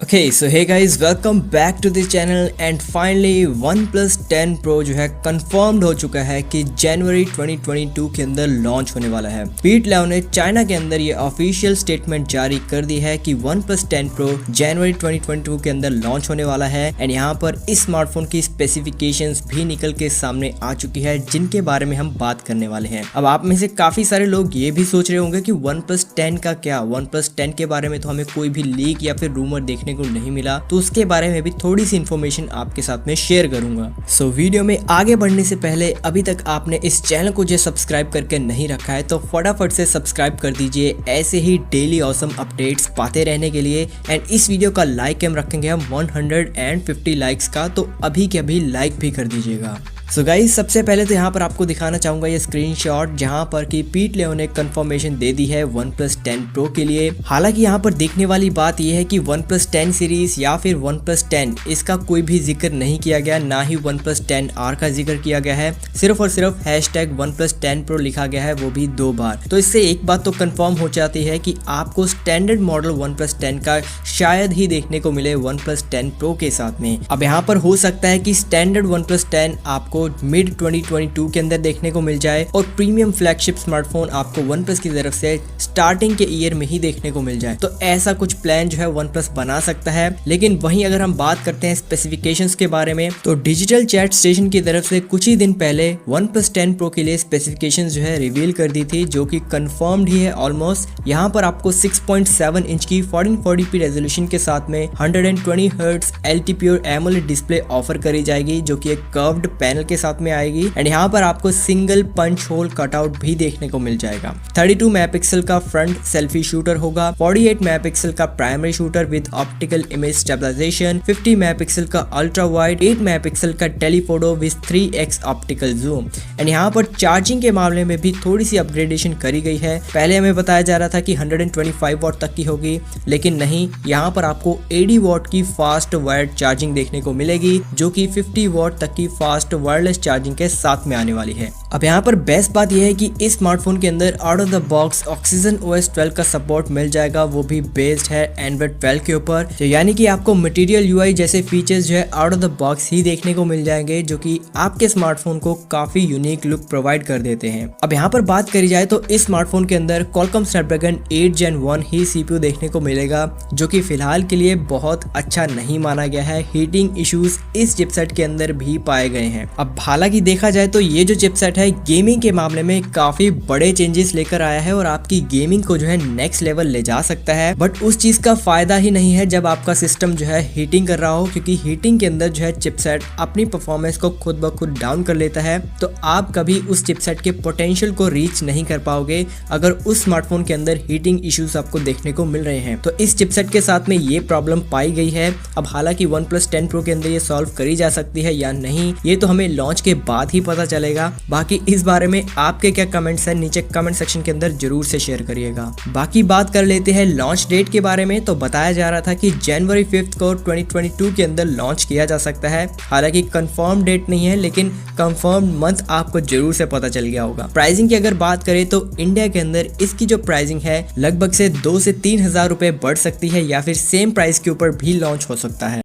Okay so hey guys welcome back to this channel and finally one plus 10 pro जो है confirmed हो चुका है कि जनवरी 2022 के अंदर लॉन्च होने वाला है। पीट लेव ने चाइना के अंदर ये ऑफिशियल स्टेटमेंट जारी कर दी है कि वन प्लस 10 प्रो जनवरी 2022 के अंदर लॉन्च होने वाला है एंड यहाँ पर इस स्मार्टफोन की स्पेसिफिकेशंस भी निकल के सामने आ चुकी है जिनके बारे में हम बात करने वाले हैं। अब आप में से काफी सारे लोग ये भी सोच रहे होंगे कि वन प्लस 10 का क्या, वन प्लस 10 के बारे में तो हमें कोई भी लीक या फिर रूमर देखने को नहीं मिला, तो उसके बारे में भी थोड़ी सी इन्फॉर्मेशन आपके साथ में शेयर करूंगा। सो वीडियो में आगे बढ़ने से पहले अभी तक आपने इस चैनल को जो सब्सक्राइब करके नहीं रखा है तो फटाफट से सब्सक्राइब कर दीजिए ऐसे ही डेली ऑसम अपडेट्स पाते रहने के लिए। एंड इस वीडियो का लाइक हम रखेंगे हम 150 लाइक्स का, तो अभी के अभी लाइक भी कर दीजिएगा। सो गाइस सबसे पहले तो यहाँ पर आपको दिखाना चाहूंगा ये स्क्रीनशॉट जहाँ पर कि पीट लेव ने कंफर्मेशन दे दी है वन प्लस 10 प्रो के लिए। हालांकि यहाँ पर देखने वाली बात यह है कि वन प्लस 10 सीरीज या फिर वन प्लस 10 इसका कोई भी जिक्र नहीं किया गया, ना ही वन प्लस 10R का जिक्र किया गया है। सिर्फ और सिर्फ हैशटैग वन प्लस 10 प्रो लिखा गया है, वो भी 2 बार। तो इससे एक बात तो कंफर्म हो जाती है कि आपको स्टैंडर्ड मॉडल वन प्लस 10 का शायद ही देखने को मिले वन प्लस 10 प्रो के साथ में। अब यहाँ पर हो सकता है कि स्टैंडर्ड वन प्लस 10 आपको मिड 2022 के अंदर देखने को मिल जाए और प्रीमियम फ्लैगशिप स्मार्टफोन आपको वन प्लस की तरफ से स्टार्टिंग के ईयर में ही देखने को मिल जाए। तो ऐसा कुछ प्लान जो है वन प्लस बना सकता है। लेकिन वहीं अगर हम बात करते हैं स्पेसिफिकेशंस के बारे में, तो डिजिटल चैट स्टेशन की तरफ से कुछ ही दिन पहले वन प्लस 10 प्रो के लिए स्पेसिफिकेशंस जो है रिवील कर दी थी, जो कि कंफर्म्ड ही है ऑलमोस्ट। यहाँ पर आपको 6.7 इंच की 1440p रेजोल्यूशन के साथ में 120 हर्ट्ज LTP और AMOLED डिस्प्ले ऑफर करी जाएगी, जो कि एक कर्व्ड पैनल के साथ में आएगी। एंड यहाँ पर आपको सिंगल पंच होल कटआउट भी देखने को मिल जाएगा। 32 मेगापिक्सल का फ्रंट सेल्फी शूटर होगा, 48 मेगापिक्सल का primary shooter with optical image stabilisation, 50 megapixel का अल्ट्रा वाइड, 8 मेगापिक्सल का telephoto with 3x optical zoom. And यहाँ पर चार्जिंग के मामले में भी थोड़ी सी अपग्रेडेशन करी गई है। पहले हमें बताया जा रहा था कि 125 वॉट तक की होगी, लेकिन नहीं, यहाँ पर आपको 80 वॉट की फास्ट वायर्ड चार्जिंग देखने को मिलेगी, जो कि 50 वॉट तक की फास्ट वायरलेस चार्जिंग के साथ में आने वाली है। अब यहाँ पर बेस्ट बात यह है कि इस स्मार्टफोन के अंदर out of the box oxygen OS 12 का सपोर्ट मिल जाएगा, वो भी बेस्ड है एंड्रॉइड 12 के ऊपर। तो यानी कि आपको मटेरियल UI जैसे फीचर्स जो है आउट ऑफ द बॉक्स ही देखने को मिल जाएंगे, जो कि आपके स्मार्टफोन को काफी यूनिक लुक प्रोवाइड कर देते हैं। अब यहाँ पर बात करी जाए तो इस स्मार्टफोन के अंदर Qualcomm Snapdragon 8 Gen 1 ही CPU देखने को मिलेगा, जो कि फिलहाल के लिए बहुत अच्छा नहीं माना गया है। हीटिंग इश्यूज इस चिपसेट के अंदर भी पाए गए हैं। अब हालांकि देखा जाए तो ये जो चिपसेट है गेमिंग के मामले में काफी बड़े चेंजेस लेकर आया है और आपकी गेमिंग को जो है नेक्स्ट लेवल ले जा सकता है। बट उस चीज का फायदा ही नहीं है जब आपका सिस्टम जो है हीटिंग कर रहा हो, क्योंकि हीटिंग के अंदर जो है चिपसेट अपनी परफॉर्मेंस को खुद ब खुद डाउन कर लेता है। तो आप कभी उस चिपसेट के पोटेंशियल को रीच नहीं कर पाओगे अगर उस स्मार्टफोन के अंदर हीटिंग इश्यूज आपको देखने को मिल रहे हैं। तो इस चिपसेट के साथ में ये प्रॉब्लम पाई गई है। अब हालांकि वन प्लस 10 प्रो के अंदर ये सॉल्व करी जा सकती है या नहीं, ये तो हमें लॉन्च के बाद ही पता चलेगा। बाकी इस बारे में आपके क्या कमेंट्स हैं नीचे कमेंट सेक्शन के अंदर जरूर से शेयर करिएगा। बाकी बात कर लेते हैं लॉन्च डेट के बारे में। तो बताया जा रहा था कि जनवरी 5 को 2022 के अंदर लॉन्च किया जा सकता है। हालांकि कंफर्म डेट नहीं है, लेकिन कंफर्म मंथ आपको जरूर से पता चल गया होगा। प्राइसिंग की अगर बात करें तो इंडिया के अंदर इसकी जो प्राइसिंग है लगभग से 2 से 3 हजार रुपए बढ़ सकती है, या फिर सेम प्राइस के ऊपर भी लॉन्च हो सकता है।